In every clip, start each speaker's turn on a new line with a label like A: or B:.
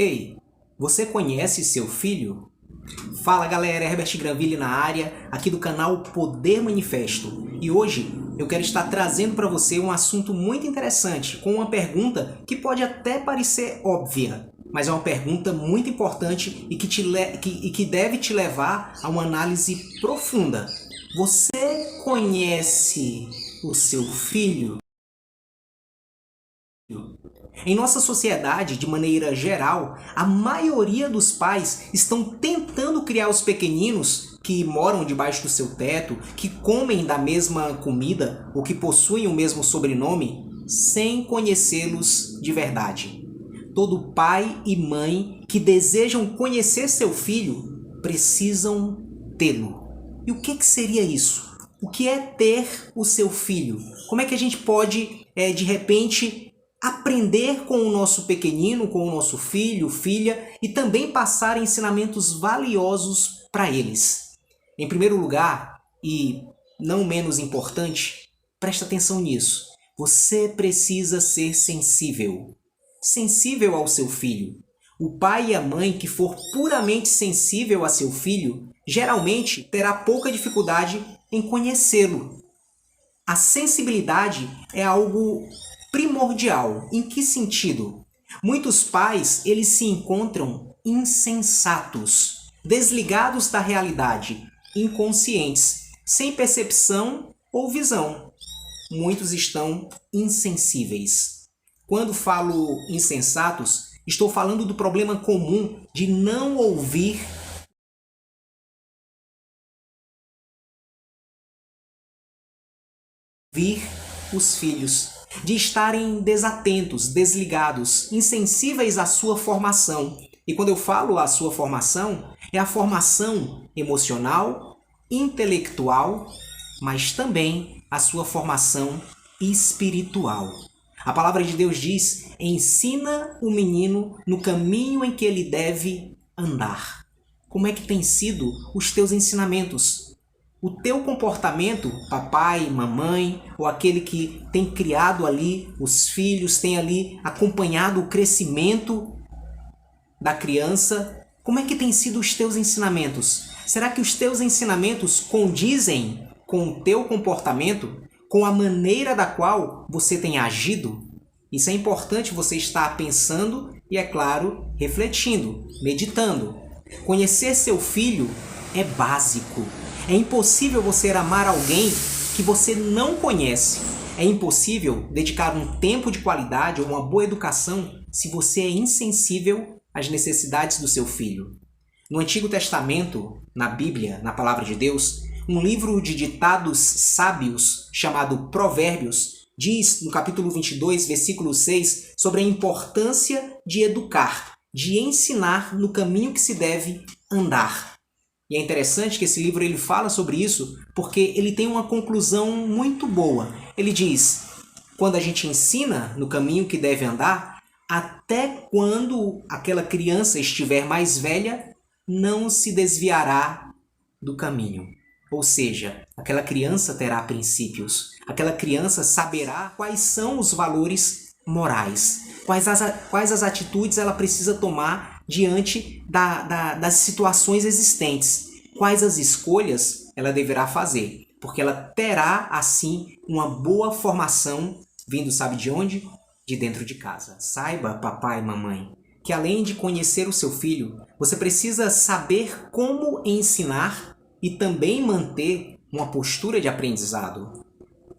A: Ei, você conhece seu filho? Fala galera, Herbert Granville na área, aqui do canal Poder Manifesto. E hoje eu quero estar trazendo para você um assunto muito interessante, com uma pergunta que pode até parecer óbvia, mas é uma pergunta muito importante e que deve te levar a uma análise profunda. Você conhece o seu filho? Em nossa sociedade, de maneira geral, a maioria dos pais estão tentando criar os pequeninos que moram debaixo do seu teto, que comem da mesma comida ou que possuem o mesmo sobrenome, sem conhecê-los de verdade. Todo pai e mãe que desejam conhecer seu filho precisam tê-lo. E o que seria isso? O que é ter o seu filho? Como é que a gente pode, de repente, aprender com o nosso pequenino, com o nosso filho, filha, e também passar ensinamentos valiosos para eles? Em primeiro lugar, e não menos importante, presta atenção nisso. Você precisa ser sensível. Sensível ao seu filho. O pai e a mãe que for puramente sensível a seu filho, geralmente terá pouca dificuldade em conhecê-lo. A sensibilidade é algo primordial. Em que sentido? Muitos pais, eles se encontram insensatos, desligados da realidade, inconscientes, sem percepção ou visão. Muitos estão insensíveis. Quando falo insensatos, estou falando do problema comum de não ouvir os filhos, de estarem desatentos, desligados, insensíveis à sua formação. E quando eu falo a sua formação, é a formação emocional, intelectual, mas também a sua formação espiritual. A palavra de Deus diz: ensina o menino no caminho em que ele deve andar. Como é que tem sido os teus ensinamentos? O teu comportamento, papai, mamãe, ou aquele que tem criado ali os filhos, tem ali acompanhado o crescimento da criança, como é que tem sido os teus ensinamentos? Será que os teus ensinamentos condizem com o teu comportamento, com a maneira da qual você tem agido? Isso é importante você estar pensando e, é claro, refletindo, meditando. Conhecer seu filho é básico. É impossível você amar alguém que você não conhece. É impossível dedicar um tempo de qualidade ou uma boa educação se você é insensível às necessidades do seu filho. No Antigo Testamento, na Bíblia, na Palavra de Deus, um livro de ditados sábios chamado Provérbios diz, no capítulo 22, versículo 6, sobre a importância de educar, de ensinar no caminho que se deve andar. E é interessante que esse livro ele fala sobre isso porque ele tem uma conclusão muito boa. Ele diz, quando a gente ensina no caminho que deve andar, até quando aquela criança estiver mais velha, não se desviará do caminho. Ou seja, aquela criança terá princípios, aquela criança saberá quais são os valores morais, quais as atitudes ela precisa tomar diante das situações existentes, quais as escolhas ela deverá fazer, porque ela terá, assim, uma boa formação vindo sabe de onde? De dentro de casa. Saiba, papai e mamãe, que além de conhecer o seu filho, você precisa saber como ensinar e também manter uma postura de aprendizado.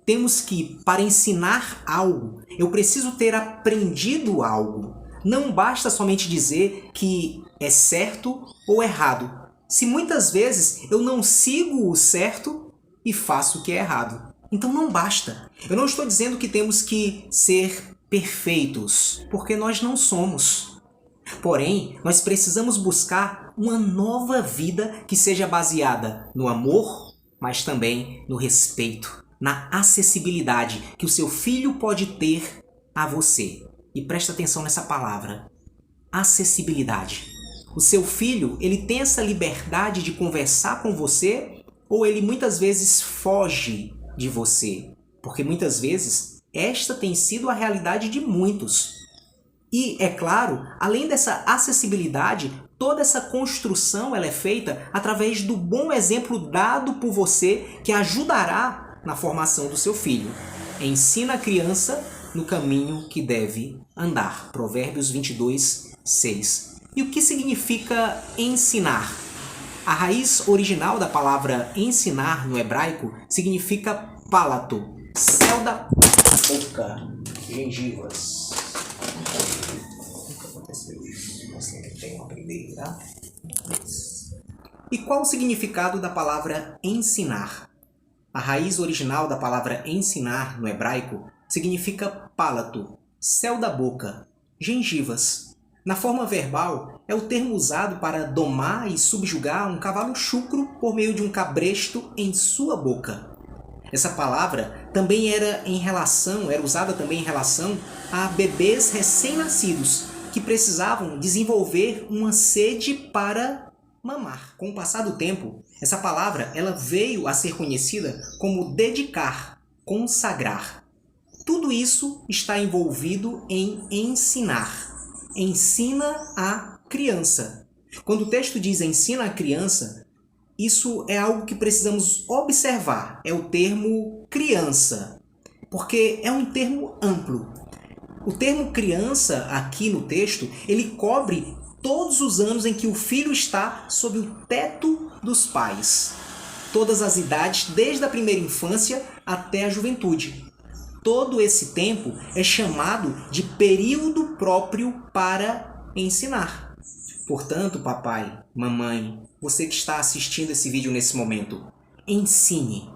A: Temos que, para ensinar algo, eu preciso ter aprendido algo. Não basta somente dizer que é certo ou errado, se muitas vezes eu não sigo o certo e faço o que é errado. Então não basta. Eu não estou dizendo que temos que ser perfeitos, porque nós não somos. Porém, nós precisamos buscar uma nova vida que seja baseada no amor, mas também no respeito, na acessibilidade que o seu filho pode ter a você. E presta atenção nessa palavra, acessibilidade. O seu filho, ele tem essa liberdade de conversar com você ou ele muitas vezes foge de você? Porque muitas vezes esta tem sido a realidade de muitos. E, é claro, além dessa acessibilidade, toda essa construção ela é feita através do bom exemplo dado por você que ajudará na formação do seu filho. Ensina a criança no caminho que deve andar. Provérbios 22, 6. E o que significa ensinar? A raiz original da palavra ensinar no hebraico significa palato, céu da boca, gengivas. Nunca aconteceu isso. Eu sempre tenho a aprender, tá? E qual o significado da palavra ensinar? A raiz original da palavra ensinar no hebraico significa palato, céu da boca, gengivas. Na forma verbal, é o termo usado para domar e subjugar um cavalo chucro por meio de um cabresto em sua boca. Essa palavra também era usada também em relação a bebês recém-nascidos que precisavam desenvolver uma sede para mamar. Com o passar do tempo, essa palavra ela veio a ser conhecida como dedicar, consagrar. Tudo isso está envolvido em ensinar. Ensina a criança. Quando o texto diz ensina a criança, isso é algo que precisamos observar. É o termo criança, porque é um termo amplo. O termo criança aqui no texto, ele cobre todos os anos em que o filho está sob o teto dos pais. Todas as idades, desde a primeira infância até a juventude. Todo esse tempo é chamado de período próprio para ensinar. Portanto, papai, mamãe, você que está assistindo esse vídeo nesse momento, ensine,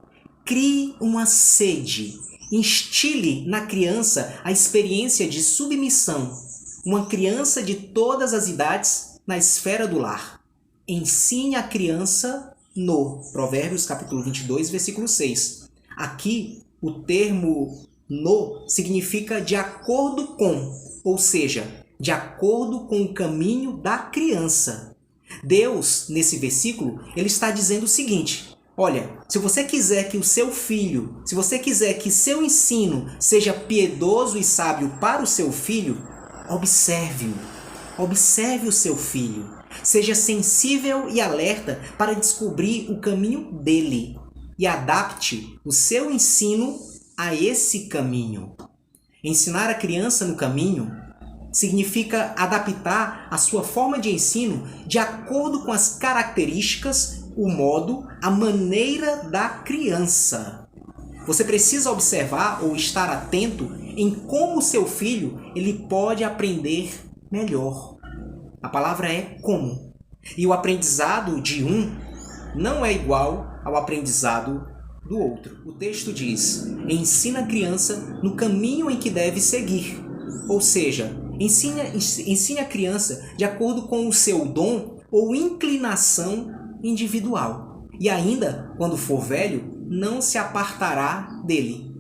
A: crie uma sede, instile na criança a experiência de submissão, uma criança de todas as idades na esfera do lar. Ensine a criança no Provérbios capítulo 22, versículo 6. Aqui, o termo no significa de acordo com, ou seja, de acordo com o caminho da criança. Deus, nesse versículo, ele está dizendo o seguinte: olha, se você quiser que o seu filho, se você quiser que seu ensino seja piedoso e sábio para o seu filho, observe-o. Observe o seu filho. Seja sensível e alerta para descobrir o caminho dele e adapte o seu ensino a esse caminho. Ensinar a criança no caminho significa adaptar a sua forma de ensino de acordo com as características, o modo, a maneira da criança. Você precisa observar ou estar atento em como o seu filho ele pode aprender melhor. A palavra é como. E o aprendizado de um não é igual ao aprendizado do outro. O texto diz: ensina a criança no caminho em que deve seguir. Ou seja, ensine a criança de acordo com o seu dom ou inclinação individual. E ainda, quando for velho, não se apartará dele.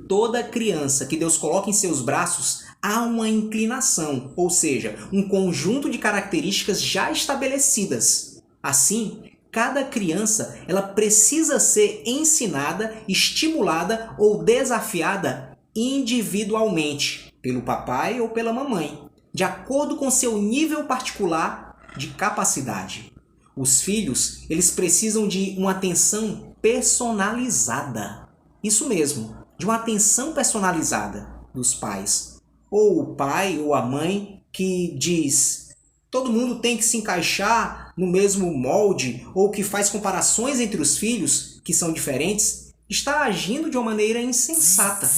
A: Toda criança que Deus coloca em seus braços há uma inclinação, ou seja, um conjunto de características já estabelecidas. Assim, cada criança ela precisa ser ensinada, estimulada ou desafiada individualmente, pelo papai ou pela mamãe, de acordo com seu nível particular de capacidade. Os filhos, eles precisam de uma atenção personalizada. Isso mesmo, de uma atenção personalizada dos pais. Ou o pai ou a mãe que diz: todo mundo tem que se encaixar no mesmo molde, ou que faz comparações entre os filhos, que são diferentes, está agindo de uma maneira insensata.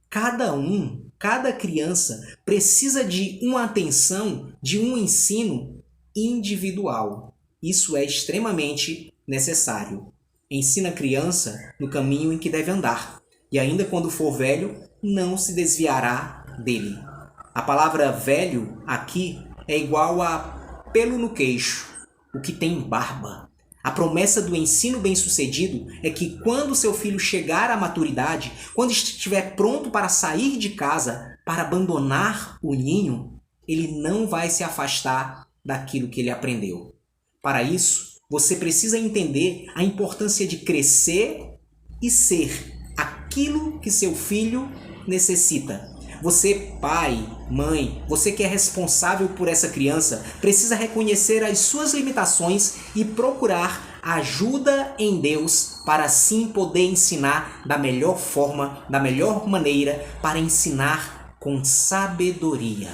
A: Cada criança precisa de uma atenção, de um ensino individual. Isso é extremamente necessário. Ensina a criança no caminho em que deve andar, e ainda quando for velho, não se desviará dele. A palavra velho aqui é igual a pelo no queixo, o que tem barba. A promessa do ensino bem-sucedido é que quando seu filho chegar à maturidade, quando estiver pronto para sair de casa, para abandonar o ninho, ele não vai se afastar daquilo que ele aprendeu. Para isso, você precisa entender a importância de crescer e ser aquilo que seu filho necessita. Você, pai, mãe, você que é responsável por essa criança, precisa reconhecer as suas limitações e procurar ajuda em Deus para assim poder ensinar da melhor forma, da melhor maneira, para ensinar com sabedoria.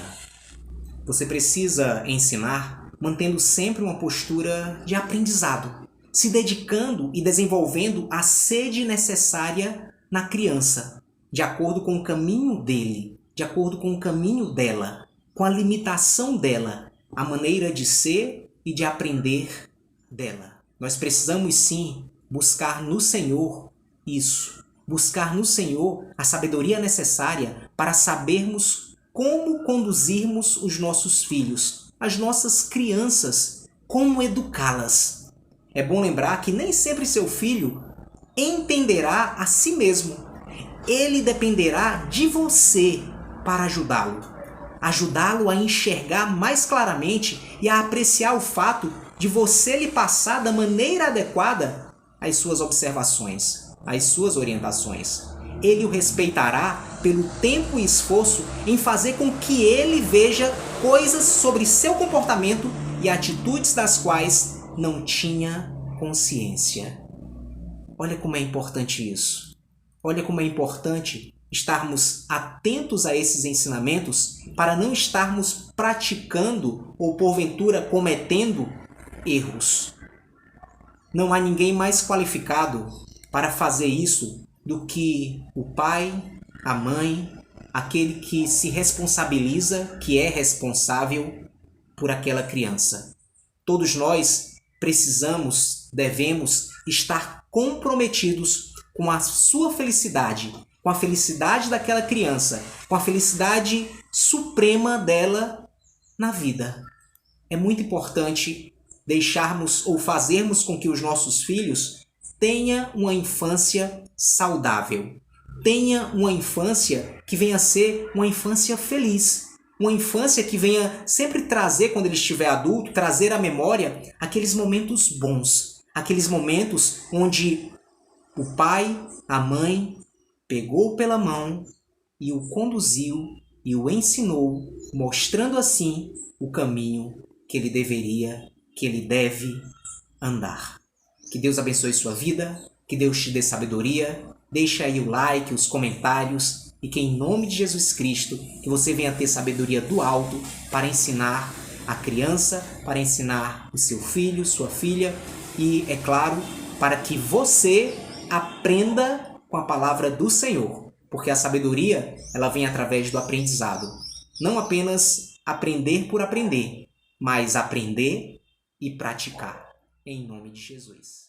A: Você precisa ensinar mantendo sempre uma postura de aprendizado, se dedicando e desenvolvendo a sede necessária na criança, de acordo com o caminho dele, de acordo com o caminho dela, com a limitação dela, a maneira de ser e de aprender dela. Nós precisamos sim buscar no Senhor isso, buscar no Senhor a sabedoria necessária para sabermos como conduzirmos os nossos filhos, as nossas crianças, como educá-las. É bom lembrar que nem sempre seu filho entenderá a si mesmo. Ele dependerá de você para ajudá-lo a enxergar mais claramente e a apreciar o fato de você lhe passar da maneira adequada as suas observações, as suas orientações. Ele o respeitará pelo tempo e esforço em fazer com que ele veja coisas sobre seu comportamento e atitudes das quais não tinha consciência. Olha como é importante isso. Olha como é importante estarmos atentos a esses ensinamentos para não estarmos praticando ou porventura cometendo erros. Não há ninguém mais qualificado para fazer isso do que o pai, a mãe, aquele que se responsabiliza, que é responsável por aquela criança. Todos nós precisamos, devemos estar comprometidos com a sua felicidade, com a felicidade daquela criança, com a felicidade suprema dela na vida. É muito importante deixarmos ou fazermos com que os nossos filhos tenham uma infância saudável, tenha uma infância que venha a ser uma infância feliz, uma infância que venha sempre trazer, quando ele estiver adulto, trazer à memória aqueles momentos bons, aqueles momentos onde o pai, a mãe, pegou pela mão e o conduziu e o ensinou, mostrando assim o caminho que ele deveria, que ele deve andar. Que Deus abençoe sua vida, que Deus te dê sabedoria, deixa aí o like, os comentários e que em nome de Jesus Cristo, que você venha ter sabedoria do alto para ensinar a criança, para ensinar o seu filho, sua filha e, é claro, para que você aprenda com a palavra do Senhor, porque a sabedoria ela vem através do aprendizado. Não apenas aprender por aprender, mas aprender e praticar. Em nome de Jesus.